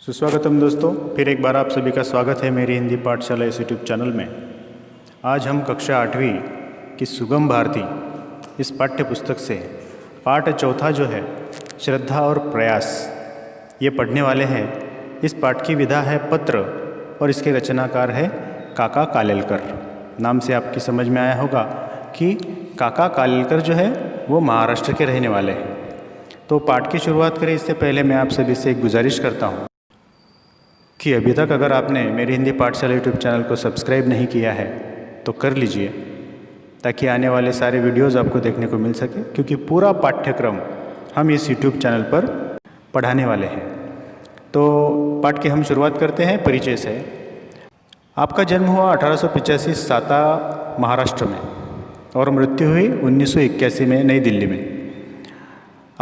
सुस्वागतम दोस्तों, फिर एक बार आप सभी का स्वागत है मेरी हिंदी पाठशाला इस यूट्यूब चैनल में। आज हम कक्षा 8वीं की सुगम भारती इस पाठ्य पुस्तक से पाठ चौथा जो है श्रद्धा और प्रयास ये पढ़ने वाले हैं। इस पाठ की विधा है पत्र और इसके रचनाकार है काका कालेलकर। नाम से आपकी समझ में आया होगा कि काका कालेलकर जो है वो महाराष्ट्र के रहने वाले हैं। तो पाठ की शुरुआत करें इससे पहले मैं आप सभी से एक गुजारिश करता हूँ कि अभी तक अगर आपने मेरी हिंदी पाठशाला यूट्यूब चैनल को सब्सक्राइब नहीं किया है तो कर लीजिए, ताकि आने वाले सारे वीडियोस आपको देखने को मिल सके, क्योंकि पूरा पाठ्यक्रम हम इस यूट्यूब चैनल पर पढ़ाने वाले हैं। तो पाठ की हम शुरुआत करते हैं परिचय से। आपका जन्म हुआ 1885 साता महाराष्ट्र में और मृत्यु हुई 1981 में नई दिल्ली में।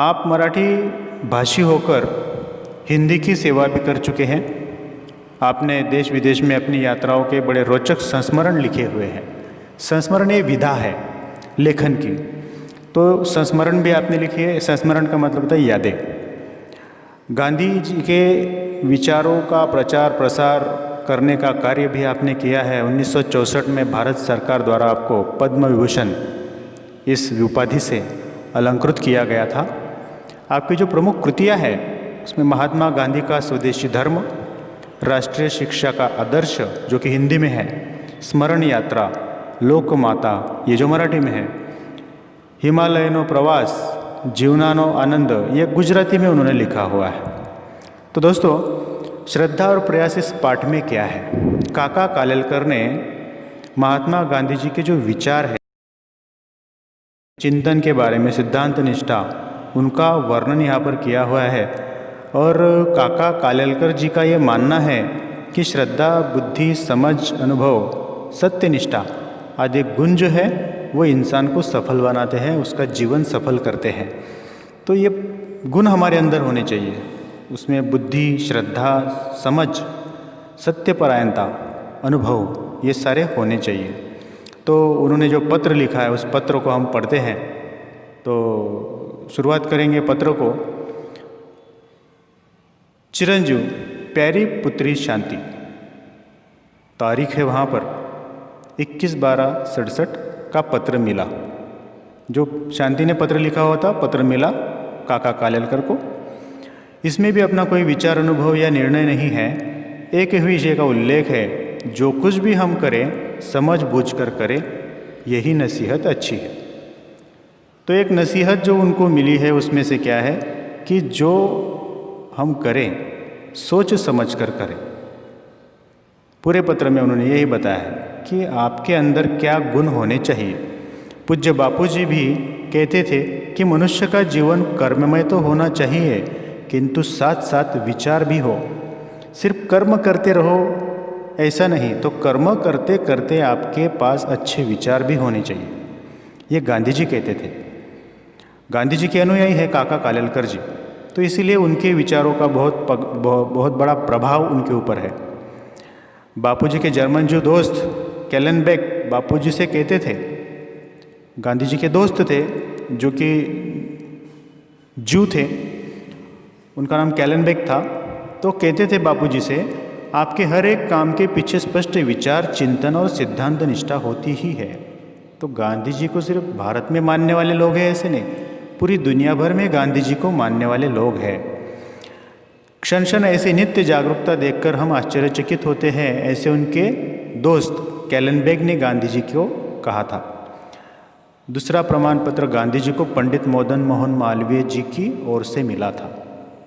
आप मराठी भाषी होकर हिंदी की सेवा भी कर चुके हैं। आपने देश विदेश में अपनी यात्राओं के बड़े रोचक संस्मरण लिखे हुए हैं। संस्मरण ये विधा है लेखन की, तो संस्मरण भी आपने लिखी है। संस्मरण का मतलब होता है यादें। गांधी जी के विचारों का प्रचार प्रसार करने का कार्य भी आपने किया है। 1964 में भारत सरकार द्वारा आपको पद्म विभूषण इस उपाधि से अलंकृत किया गया था। आपकी जो प्रमुख कृतियाँ हैं उसमें महात्मा गांधी का स्वदेशी धर्म, राष्ट्रीय शिक्षा का आदर्श जो कि हिंदी में है, स्मरण यात्रा, लोकमाता ये जो मराठी में है, हिमालयनो प्रवास, जीवनानो आनंद ये गुजराती में उन्होंने लिखा हुआ है। तो दोस्तों, श्रद्धा और प्रयास इस पाठ में क्या है? काका कालेलकर ने महात्मा गांधी जी के जो विचार है, चिंतन के बारे में, सिद्धांत निष्ठा, उनका वर्णन यहाँ पर किया हुआ है। और काका कालेलकर जी का ये मानना है कि श्रद्धा, बुद्धि, समझ, अनुभव, सत्यनिष्ठा आदि गुण जो है वो इंसान को सफल बनाते हैं, उसका जीवन सफल करते हैं। तो ये गुण हमारे अंदर होने चाहिए। उसमें बुद्धि, श्रद्धा, समझ, सत्यपरायणता, अनुभव ये सारे होने चाहिए। तो उन्होंने जो पत्र लिखा है उस पत्र को हम पढ़ते हैं। तो शुरुआत करेंगे पत्र को। चिरंजीव, प्यारी पुत्री शांति। तारीख है वहाँ पर 21/12/67 का पत्र मिला। जो शांति ने पत्र लिखा हुआ था, पत्र मिला काका कालेलकर को। इसमें भी अपना कोई विचार, अनुभव या निर्णय नहीं है। एक ही विषय का उल्लेख है, जो कुछ भी हम करें समझ बूझ कर करें, यही नसीहत अच्छी है। तो एक नसीहत जो उनको मिली है उसमें से क्या है कि जो हम करें सोच समझ कर करें। पूरे पत्र में उन्होंने यही बताया है कि आपके अंदर क्या गुण होने चाहिए। पूज्य बापूजी भी कहते थे कि मनुष्य का जीवन कर्ममय तो होना चाहिए, किंतु साथ साथ विचार भी हो। सिर्फ कर्म करते रहो ऐसा नहीं, तो कर्म करते करते आपके पास अच्छे विचार भी होने चाहिए। ये गांधी जी कहते थे। गांधी जी के अनुयायी है काका कालेलकर जी, तो इसीलिए उनके विचारों का बहुत बड़ा प्रभाव उनके ऊपर है। बापूजी के जर्मन जो दोस्त कैलेनबेक बापूजी से कहते थे, गांधी जी के दोस्त थे जो कि जू थे, उनका नाम कैलेनबेक था। तो कहते थे बापूजी से, आपके हर एक काम के पीछे स्पष्ट विचार, चिंतन और सिद्धांत निष्ठा होती ही है। तो गांधी जी को सिर्फ भारत में मानने वाले लोग हैं ऐसे नहीं, पूरी दुनिया भर में गांधी जी को मानने वाले लोग हैं। क्षण क्षण ऐसी नित्य जागरूकता देखकर हम आश्चर्यचकित होते हैं, ऐसे उनके दोस्त कैलेनबेक ने गांधी जी को कहा था। दूसरा प्रमाण पत्र गांधी जी को पंडित मदन मोहन मालवीय जी की ओर से मिला था।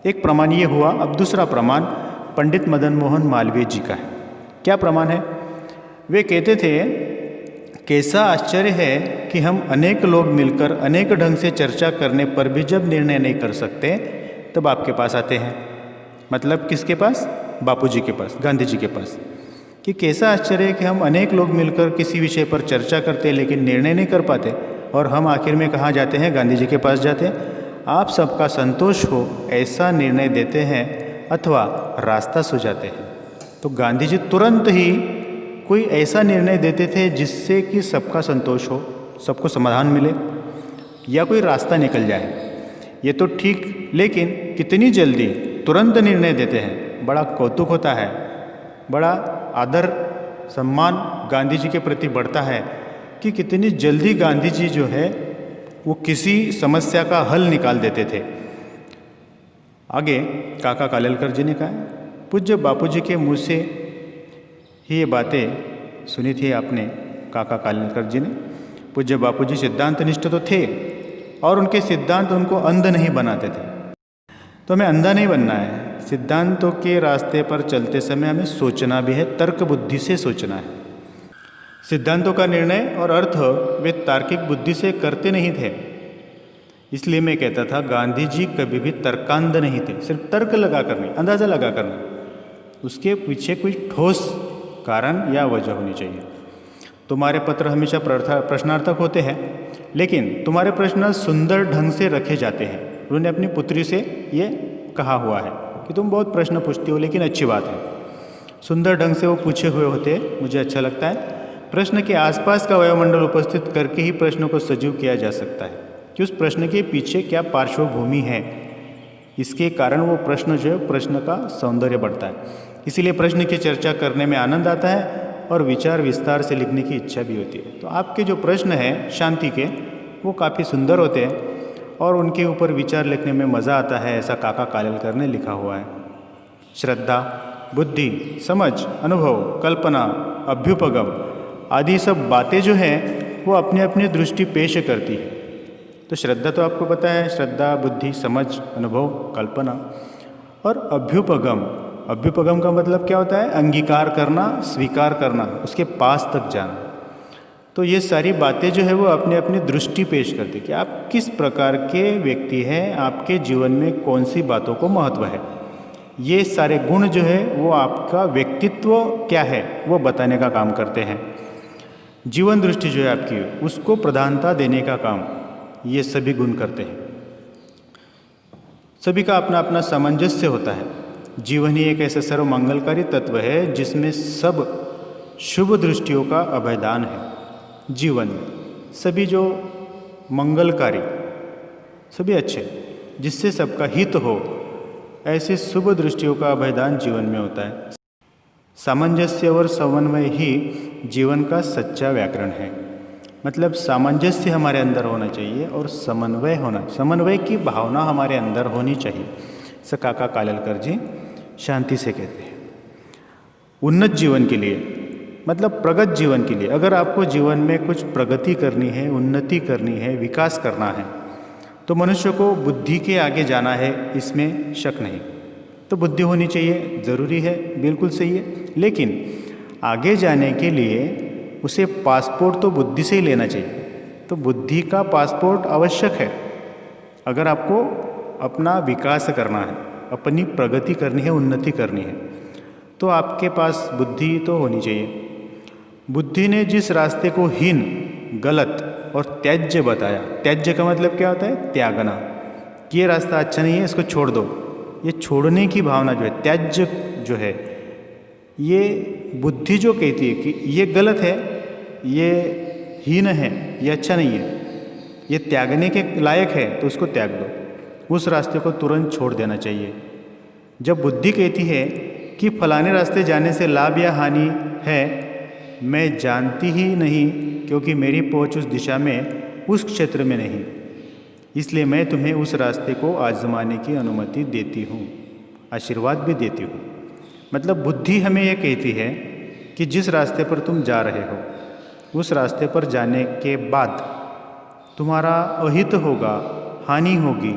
एक प्रमाण ये हुआ। अब दूसरा प्रमाण पंडित मदन मोहन मालवीय जी का है। क्या प्रमाण है? वे कहते थे, कैसा आश्चर्य है कि हम अनेक लोग मिलकर अनेक ढंग से चर्चा करने पर भी जब निर्णय नहीं कर सकते तब आपके पास आते हैं। मतलब किसके पास? बापूजी के पास, गांधी जी के पास। कि कैसा आश्चर्य है कि हम अनेक लोग मिलकर किसी विषय पर चर्चा करते लेकिन निर्णय नहीं कर पाते, और हम आखिर में कहाँ जाते हैं? गांधी जी के पास जाते हैं। आप सबका संतोष हो ऐसा निर्णय देते हैं अथवा रास्ता सुझाते हैं। तो गांधी जी तुरंत ही कोई ऐसा निर्णय देते थे जिससे कि सबका संतोष हो, सबको समाधान मिले या कोई रास्ता निकल जाए। ये तो ठीक, लेकिन कितनी जल्दी तुरंत निर्णय देते हैं। बड़ा कौतुक होता है, बड़ा आदर सम्मान गांधी जी के प्रति बढ़ता है कि कितनी जल्दी गांधी जी जो है वो किसी समस्या का हल निकाल देते थे। आगे काका कालेलकर जी ने कहा, पूज्य बापूजी के मुँह से ही ये बातें सुनी थी आपने काका कालेलकर जी ने। पूज्य बापूजी सिद्धांत निष्ठ तो थे और उनके सिद्धांत उनको अंध नहीं बनाते थे। तो हमें अंधा नहीं बनना है, सिद्धांतों के रास्ते पर चलते समय हमें सोचना भी है, तर्क बुद्धि से सोचना है। सिद्धांतों का निर्णय और अर्थ वे तार्किक बुद्धि से करते नहीं थे। इसलिए मैं कहता था गांधी जी कभी भी तर्कांध नहीं थे, सिर्फ तर्क लगा कर नहीं, अंदाज़ा लगा कर नहीं, उसके पीछे कोई ठोस कारण या वजह होनी चाहिए। तुम्हारे पत्र हमेशा प्रश्नार्थक होते हैं, लेकिन तुम्हारे प्रश्न सुंदर ढंग से रखे जाते हैं। उन्होंने अपनी पुत्री से ये कहा हुआ है कि तुम बहुत प्रश्न पूछती हो, लेकिन अच्छी बात है, सुंदर ढंग से वो पूछे हुए होते हैं, मुझे अच्छा लगता है। प्रश्न के आसपास का वायुमंडल उपस्थित करके ही प्रश्न को सजीव किया जा सकता है कि उस प्रश्न के पीछे क्या पार्श्वभूमि है, इसके कारण वो प्रश्न जो है प्रश्न का सौंदर्य बढ़ता है। इसीलिए प्रश्न की चर्चा करने में आनंद आता है और विचार विस्तार से लिखने की इच्छा भी होती है। तो आपके जो प्रश्न हैं शांति के, वो काफ़ी सुंदर होते हैं और उनके ऊपर विचार लिखने में मज़ा आता है, ऐसा काका कालेलकर ने लिखा हुआ है। श्रद्धा, बुद्धि, समझ, अनुभव, कल्पना, अभ्युपगम आदि सब बातें जो हैं वो अपनी अपनी दृष्टि पेश करती है। तो श्रद्धा तो आपको पता है, श्रद्धा, बुद्धि, समझ, अनुभव, कल्पना और अभ्युपगम। अभ्युपगम का मतलब क्या होता है? अंगीकार करना, स्वीकार करना, उसके पास तक जाना। तो ये सारी बातें जो है वो अपने अपनी दृष्टि पेश करती कि आप किस प्रकार के व्यक्ति हैं, आपके जीवन में कौन सी बातों को महत्व है। ये सारे गुण जो है वो आपका व्यक्तित्व क्या है वो बताने का काम करते हैं। जीवन दृष्टि जो है आपकी, उसको प्रधानता देने का काम ये सभी गुण करते हैं। सभी का अपना अपना सामंजस्य होता है। जीवन ही एक ऐसा सर्वमंगलकारी तत्व है जिसमें सब शुभ दृष्टियों का अभयदान है। जीवन में सभी जो मंगलकारी, सभी अच्छे, जिससे सबका हित हो, ऐसे शुभ दृष्टियों का अभयदान जीवन में होता है। सामंजस्य और समन्वय ही जीवन का सच्चा व्याकरण है। मतलब सामंजस्य हमारे अंदर होना चाहिए और समन्वय होना, समन्वय की भावना हमारे अंदर होनी चाहिए। ऐसा काका कालेलकर जी शांति से कहते हैं। उन्नत जीवन के लिए, मतलब प्रगत जीवन के लिए, अगर आपको जीवन में कुछ प्रगति करनी है, उन्नति करनी है, विकास करना है, तो मनुष्य को बुद्धि के आगे जाना है, इसमें शक नहीं। तो बुद्धि होनी चाहिए, ज़रूरी है, बिल्कुल सही है। लेकिन आगे जाने के लिए उसे पासपोर्ट तो बुद्धि से ही लेना चाहिए। तो बुद्धि का पासपोर्ट आवश्यक है। अगर आपको अपना विकास करना है, अपनी प्रगति करनी है, उन्नति करनी है, तो आपके पास बुद्धि तो होनी चाहिए। बुद्धि ने जिस रास्ते को हीन, गलत और त्याज्य बताया, त्याज्य का मतलब क्या होता है? त्यागना, कि ये रास्ता अच्छा नहीं है, इसको छोड़ दो। ये छोड़ने की भावना जो है, त्याज्य जो है, ये बुद्धि जो कहती है कि ये गलत है, ये हीन है, ये अच्छा नहीं है, ये त्यागने के लायक है, तो उसको त्याग दो, उस रास्ते को तुरंत छोड़ देना चाहिए। जब बुद्धि कहती है कि फलाने रास्ते जाने से लाभ या हानि है, मैं जानती ही नहीं, क्योंकि मेरी पहुंच उस दिशा में, उस क्षेत्र में नहीं, इसलिए मैं तुम्हें उस रास्ते को आजमाने की अनुमति देती हूँ, आशीर्वाद भी देती हूँ। मतलब बुद्धि हमें यह कहती है कि जिस रास्ते पर तुम जा रहे हो, उस रास्ते पर जाने के बाद तुम्हारा अहित होगा, हानि होगी।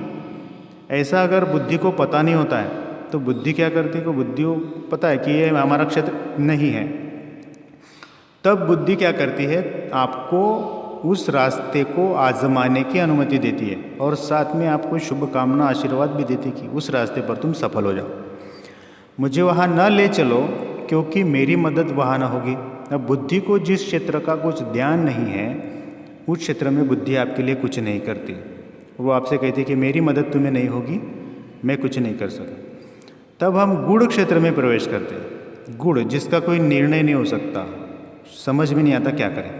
ऐसा अगर बुद्धि को पता नहीं होता है तो बुद्धि क्या करती है कि बुद्धि को पता है कि ये हमारा क्षेत्र नहीं है, तब बुद्धि क्या करती है? आपको उस रास्ते को आजमाने की अनुमति देती है और साथ में आपको शुभकामना, आशीर्वाद भी देती है कि उस रास्ते पर तुम सफल हो जाओ। मुझे वहाँ न ले चलो क्योंकि मेरी मदद वहाँ न होगी। अब बुद्धि को जिस क्षेत्र का कुछ ध्यान नहीं है, उस क्षेत्र में बुद्धि आपके लिए कुछ नहीं करती। वो आपसे कहती है कि मेरी मदद तुम्हें नहीं होगी, मैं कुछ नहीं कर सकता। तब हम गूढ़ क्षेत्र में प्रवेश करते हैं। गूढ़, जिसका कोई निर्णय नहीं हो सकता, समझ में नहीं आता क्या करें,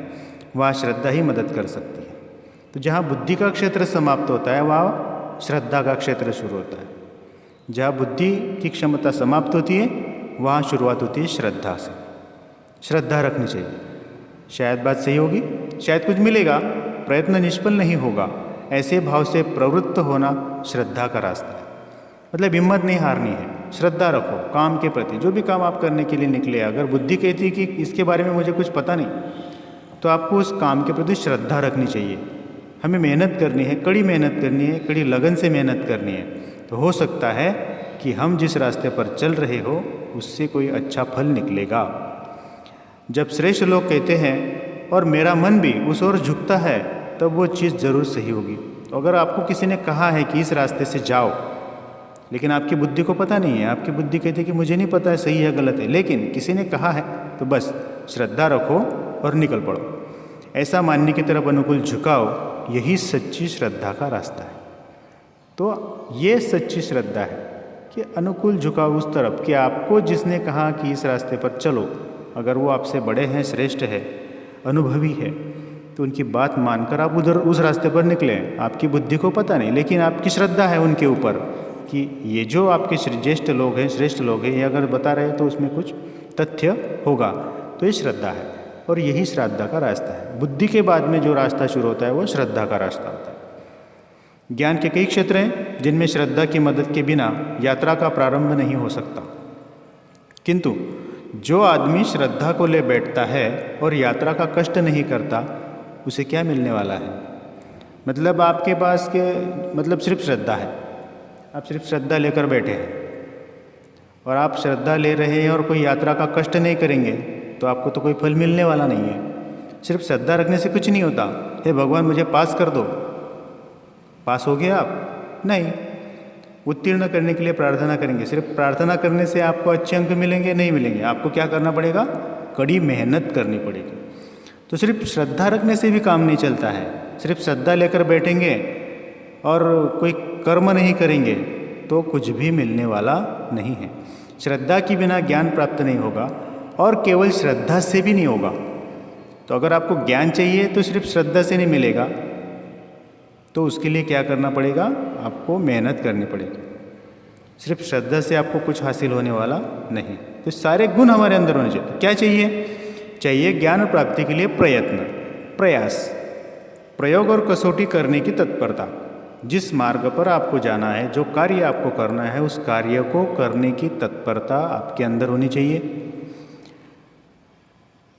वहाँ श्रद्धा ही मदद कर सकती है। तो जहाँ बुद्धि का क्षेत्र समाप्त होता है, वहाँ श्रद्धा का क्षेत्र शुरू होता है। जहाँ बुद्धि की क्षमता समाप्त होती है वहाँ शुरुआत होती है श्रद्धा से। श्रद्धा रखनी चाहिए। शायद बात सही होगी, शायद कुछ मिलेगा, प्रयत्न निष्फल नहीं होगा, ऐसे भाव से प्रवृत्त होना श्रद्धा का रास्ता है। मतलब हिम्मत नहीं हारनी है, श्रद्धा रखो काम के प्रति। जो भी काम आप करने के लिए निकले, अगर बुद्धि कहती है कि इसके बारे में मुझे कुछ पता नहीं, तो आपको उस काम के प्रति श्रद्धा रखनी चाहिए। हमें मेहनत करनी है, कड़ी मेहनत करनी है, कड़ी लगन से मेहनत करनी है। तो हो सकता है कि हम जिस रास्ते पर चल रहे हो उससे कोई अच्छा फल निकलेगा। जब श्रेष्ठ लोग कहते हैं और मेरा मन भी उस ओर झुकता है, तब वो चीज़ ज़रूर सही होगी। तो अगर आपको किसी ने कहा है कि इस रास्ते से जाओ, लेकिन आपकी बुद्धि को पता नहीं है, आपकी बुद्धि कहती है कि मुझे नहीं पता है सही है गलत है, लेकिन किसी ने कहा है, तो बस श्रद्धा रखो और निकल पड़ो। ऐसा मानने की तरफ अनुकूल झुकाओ, यही सच्ची श्रद्धा का रास्ता है। तो ये सच्ची श्रद्धा है कि अनुकूल झुकाओ उस तरफ कि आपको जिसने कहा कि इस रास्ते पर चलो, अगर वो आपसे बड़े हैं, श्रेष्ठ है, अनुभवी है, तो उनकी बात मानकर आप उधर उस रास्ते पर निकलें। आपकी बुद्धि को पता नहीं, लेकिन आपकी श्रद्धा है उनके ऊपर कि ये जो आपके ज्येष्ठ लोग हैं, श्रेष्ठ लोग हैं, ये अगर बता रहे हैं तो उसमें कुछ तथ्य होगा। तो ये श्रद्धा है और यही श्रद्धा का रास्ता है। बुद्धि के बाद में जो रास्ता शुरू होता है वो श्रद्धा का रास्ता होता है। ज्ञान के कई क्षेत्र हैं जिनमें श्रद्धा की मदद के बिना यात्रा का प्रारंभ नहीं हो सकता, किंतु जो आदमी श्रद्धा को ले बैठता है और यात्रा का कष्ट नहीं करता, उसे क्या मिलने वाला है? मतलब आपके पास के मतलब सिर्फ श्रद्धा है, आप सिर्फ श्रद्धा लेकर बैठे हैं और आप श्रद्धा ले रहे हैं और कोई यात्रा का कष्ट नहीं करेंगे, तो आपको तो कोई फल मिलने वाला नहीं है। सिर्फ श्रद्धा रखने से कुछ नहीं होता। हे भगवान मुझे पास कर दो, पास हो गया आप? नहीं। उत्तीर्ण करने के लिए प्रार्थना करेंगे। सिर्फ प्रार्थना करने से आपको अच्छे अंक मिलेंगे? नहीं मिलेंगे। आपको क्या करना पड़ेगा? कड़ी मेहनत करनी पड़ेगी। तो सिर्फ श्रद्धा रखने से भी काम नहीं चलता है। सिर्फ श्रद्धा लेकर बैठेंगे और कोई कर्म नहीं करेंगे तो कुछ भी मिलने वाला नहीं है। श्रद्धा के बिना ज्ञान प्राप्त नहीं होगा और केवल श्रद्धा से भी नहीं होगा। तो अगर आपको ज्ञान चाहिए तो सिर्फ श्रद्धा से नहीं मिलेगा, तो उसके लिए क्या करना पड़ेगा? आपको मेहनत करनी पड़ेगी। सिर्फ श्रद्धा से आपको कुछ हासिल होने वाला नहीं। तो सारे गुण हमारे अंदर होने चाहिए। तो क्या चाहिए ज्ञान प्राप्ति के लिए प्रयत्न, प्रयास, प्रयोग और कसौटी करने की तत्परता। जिस मार्ग पर आपको जाना है, जो कार्य आपको करना है, उस कार्य को करने की तत्परता आपके अंदर होनी चाहिए।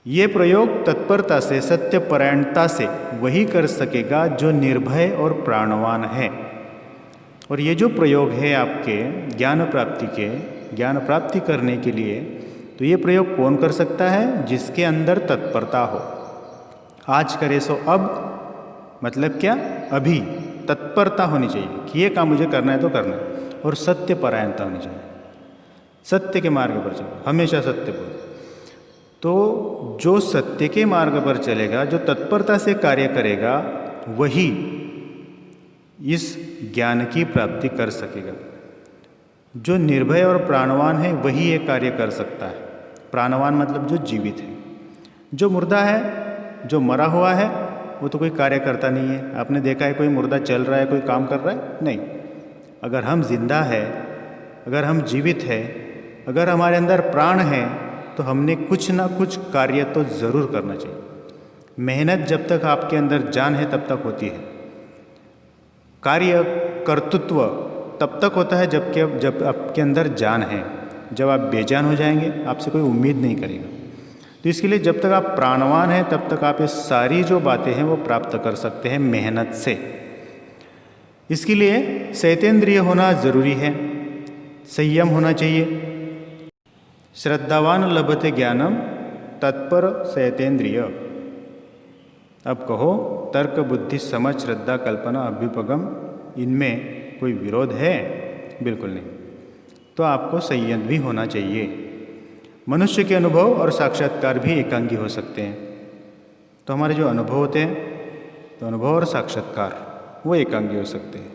ये प्रयोग तत्परता से, सत्यपरायणता से वही कर सकेगा जो निर्भय और प्राणवान है। और ये जो प्रयोग है आपके ज्ञान प्राप्ति करने के लिए, तो ये प्रयोग कौन कर सकता है? जिसके अंदर तत्परता हो। आज करे सो अब, मतलब क्या? अभी तत्परता होनी चाहिए कि ये काम मुझे करना है तो करना है। और सत्यपरायणता होनी चाहिए, सत्य के मार्ग पर चलो, हमेशा सत्य बोलो। तो जो सत्य के मार्ग पर चलेगा, जो तत्परता से कार्य करेगा, वही इस ज्ञान की प्राप्ति कर सकेगा। जो निर्भय और प्राणवान है वही ये कार्य कर सकता है। प्राणवान मतलब जो जीवित है। जो मुर्दा है, जो मरा हुआ है, वो तो कोई कार्य करता नहीं है। आपने देखा है कोई मुर्दा चल रहा है, कोई काम कर रहा है? नहीं। अगर हम जिंदा है, अगर हम जीवित है, अगर हमारे अंदर प्राण है, तो हमने कुछ ना कुछ कार्य तो ज़रूर करना चाहिए। मेहनत जब तक आपके अंदर जान है तब तक होती है। कार्य कर्तृत्व तब तक होता है जब आपके अंदर जान है। जब आप बेजान हो जाएंगे, आपसे कोई उम्मीद नहीं करेगा। तो इसके लिए जब तक आप प्राणवान हैं तब तक आप ये सारी जो बातें हैं वो प्राप्त कर सकते हैं मेहनत से। इसके लिए शैतेंद्रिय होना ज़रूरी है, संयम होना चाहिए। श्रद्धावान लभते ज्ञानम तत्पर शैतेंद्रिय। अब कहो तर्क, बुद्धि, समझ, श्रद्धा, कल्पना, अभ्युपगम, इनमें कोई विरोध है? बिल्कुल नहीं। तो आपको संयम भी होना चाहिए। मनुष्य के अनुभव और साक्षात्कार भी एकांगी हो सकते हैं। तो हमारे जो अनुभव होते हैं, तो अनुभव और साक्षात्कार वो एकांगी हो सकते हैं।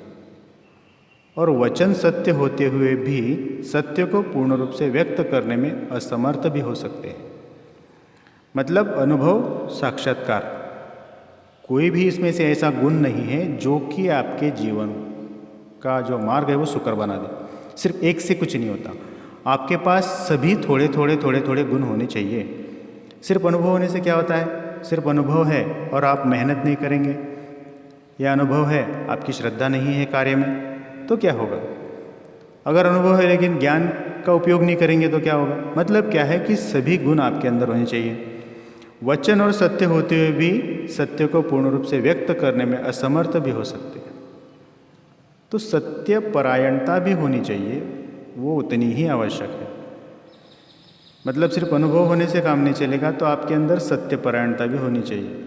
और वचन सत्य होते हुए भी सत्य को पूर्ण रूप से व्यक्त करने में असमर्थ भी हो सकते हैं। मतलब अनुभव, साक्षात्कार, कोई भी इसमें से ऐसा गुण नहीं है जो कि आपके जीवन का जो मार्ग है वो सुकर बना दे। सिर्फ एक से कुछ नहीं होता। आपके पास सभी थोड़े थोड़े थोड़े थोड़े गुण होने चाहिए। सिर्फ अनुभव होने से क्या होता है? सिर्फ अनुभव है और आप मेहनत नहीं करेंगे, या अनुभव है आपकी श्रद्धा नहीं है कार्य में, तो क्या होगा? अगर अनुभव है लेकिन ज्ञान का उपयोग नहीं करेंगे तो क्या होगा? मतलब क्या है कि सभी गुण आपके अंदर होने चाहिए। वचन और सत्य होते हुए भी सत्य को पूर्ण रूप से व्यक्त करने में असमर्थ भी हो सकते हैं। तो सत्य परायणता भी होनी चाहिए, वो उतनी ही आवश्यक है। मतलब सिर्फ अनुभव होने से काम नहीं चलेगा, तो आपके अंदर सत्य परायणता भी होनी चाहिए।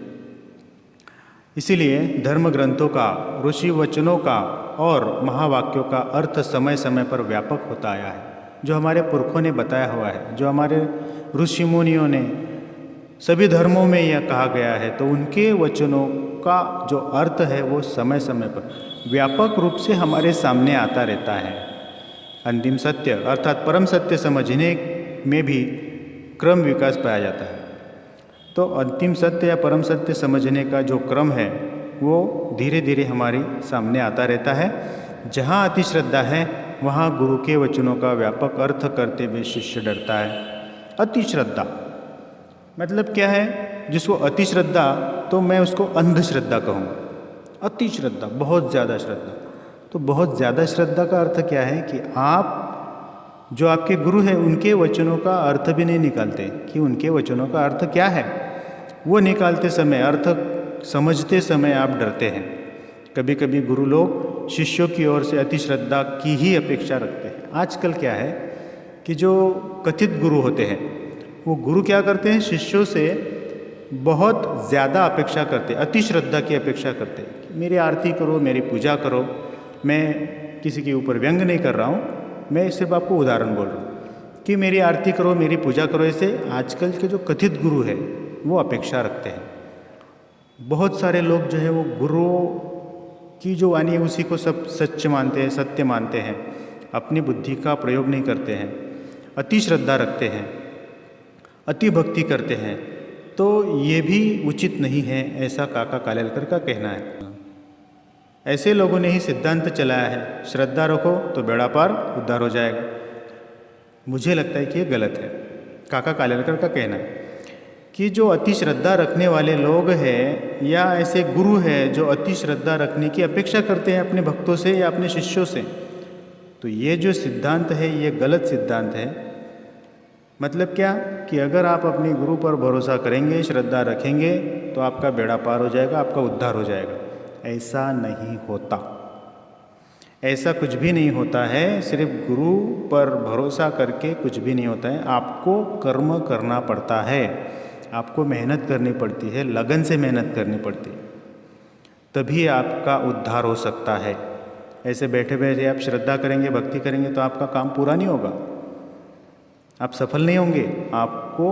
इसीलिए धर्म ग्रंथों का, ऋषि वचनों का और महावाक्यों का अर्थ समय समय पर व्यापक होता आया है। जो हमारे पुरखों ने बताया हुआ है, जो हमारे ऋषि मुनियों ने सभी धर्मों में यह कहा गया है, तो उनके वचनों का जो अर्थ है वो समय समय पर व्यापक रूप से हमारे सामने आता रहता है। अंतिम सत्य अर्थात परम सत्य समझने में भी क्रम विकास पाया जाता है। तो अंतिम सत्य या परम सत्य समझने का जो क्रम है वो धीरे धीरे हमारे सामने आता रहता है। जहाँ अति श्रद्धा है वहाँ गुरु के वचनों का व्यापक अर्थ करते हुए शिष्य डरता है। अति श्रद्धा मतलब क्या है? जिसको अति श्रद्धा, तो मैं उसको अंधश्रद्धा कहूँगा। अति श्रद्धा, बहुत ज़्यादा श्रद्धा। तो बहुत ज़्यादा श्रद्धा का अर्थ क्या है कि आप जो आपके गुरु हैं उनके वचनों का अर्थ भी नहीं निकालते कि उनके वचनों का अर्थ क्या है। वो निकालते समय, अर्थ समझते समय आप डरते हैं। कभी कभी गुरु लोग शिष्यों की ओर से अति श्रद्धा की ही अपेक्षा रखते हैं। आजकल क्या है कि जो कथित गुरु होते हैं वो गुरु क्या करते हैं? शिष्यों से बहुत ज़्यादा अपेक्षा करते, अति श्रद्धा की अपेक्षा करते हैं। मेरी आरती करो, मेरी पूजा करो। मैं किसी के ऊपर व्यंग नहीं कर रहा हूँ, मैं सिर्फ आपको उदाहरण बोल रहा हूँ कि मेरी आरती करो, मेरी पूजा करो। ऐसे आजकल के जो कथित गुरु है वो अपेक्षा रखते हैं। बहुत सारे लोग जो है वो गुरु की जो वाणी है उसी को सब सच मानते हैं, सत्य मानते हैं, अपनी बुद्धि का प्रयोग नहीं करते हैं, अति श्रद्धा रखते हैं, अति भक्ति करते हैं। तो ये भी उचित नहीं है, ऐसा काका कालेलकर का कहना है। ऐसे लोगों ने ही सिद्धांत चलाया है, श्रद्धा रखो तो बेड़ा पार, उद्धार हो जाएगा। मुझे लगता है कि ये गलत है। काका कालेलकर का कहना है कि जो अति श्रद्धा रखने वाले लोग हैं या ऐसे गुरु हैं जो अति श्रद्धा रखने की अपेक्षा करते हैं अपने भक्तों से या अपने शिष्यों से, तो ये जो सिद्धांत है ये गलत सिद्धांत है। मतलब क्या कि अगर आप अपने गुरु पर भरोसा करेंगे, श्रद्धा रखेंगे, तो आपका बेड़ा पार हो जाएगा, आपका उद्धार हो जाएगा। ऐसा नहीं होता, ऐसा कुछ भी नहीं होता है। सिर्फ गुरु पर भरोसा करके कुछ भी नहीं होता है। आपको कर्म करना पड़ता है, आपको मेहनत करनी पड़ती है, लगन से मेहनत करनी पड़ती है, तभी आपका उद्धार हो सकता है। ऐसे बैठे बैठे आप श्रद्धा करेंगे, भक्ति करेंगे तो आपका काम पूरा नहीं होगा, आप सफल नहीं होंगे। आपको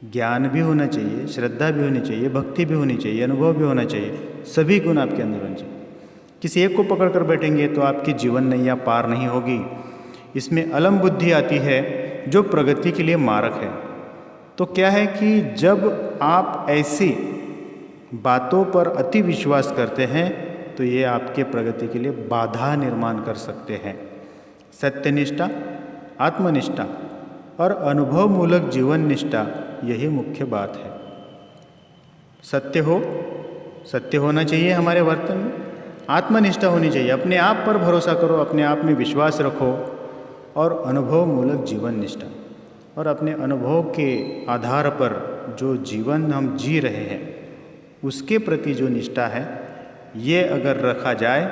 ज्ञान भी होना चाहिए, श्रद्धा भी होनी चाहिए, भक्ति भी होनी चाहिए, अनुभव भी होना चाहिए, सभी गुण आपके अंदर होने चाहिए। किसी एक को पकड़ कर बैठेंगे तो आपकी जीवन नैया पार नहीं होगी। इसमें अलम बुद्धि आती है जो प्रगति के लिए मारक है। तो क्या है कि जब आप ऐसी बातों पर अति विश्वास करते हैं तो ये आपके प्रगति के लिए बाधा निर्माण कर सकते हैं। सत्यनिष्ठा, आत्मनिष्ठा और अनुभव मूलक जीवन निष्ठा, यही मुख्य बात है। सत्य हो, सत्य होना चाहिए हमारे वर्तन में, आत्मनिष्ठा होनी चाहिए, अपने आप पर भरोसा करो, अपने आप में विश्वास रखो, और अनुभव मूलक जीवन निष्ठा, और अपने अनुभव के आधार पर जो जीवन हम जी रहे हैं उसके प्रति जो निष्ठा है, ये अगर रखा जाए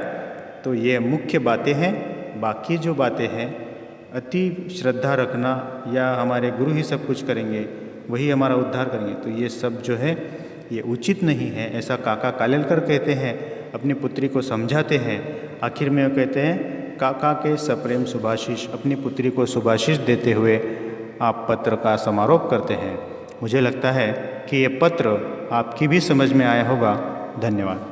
तो ये मुख्य बातें हैं। बाकी जो बातें हैं, अति श्रद्धा रखना या हमारे गुरु ही सब कुछ करेंगे, वही हमारा उद्धार करेंगे, तो ये सब जो है ये उचित नहीं है। ऐसा काका कालेलकर कहते हैं, अपनी पुत्री को समझाते हैं। आखिर में वो कहते हैं, काका के सप्रेम सुभाषिष, अपनी पुत्री को सुभाषिष देते हुए आप पत्र का समारोप करते हैं। मुझे लगता है कि ये पत्र आपकी भी समझ में आया होगा। धन्यवाद।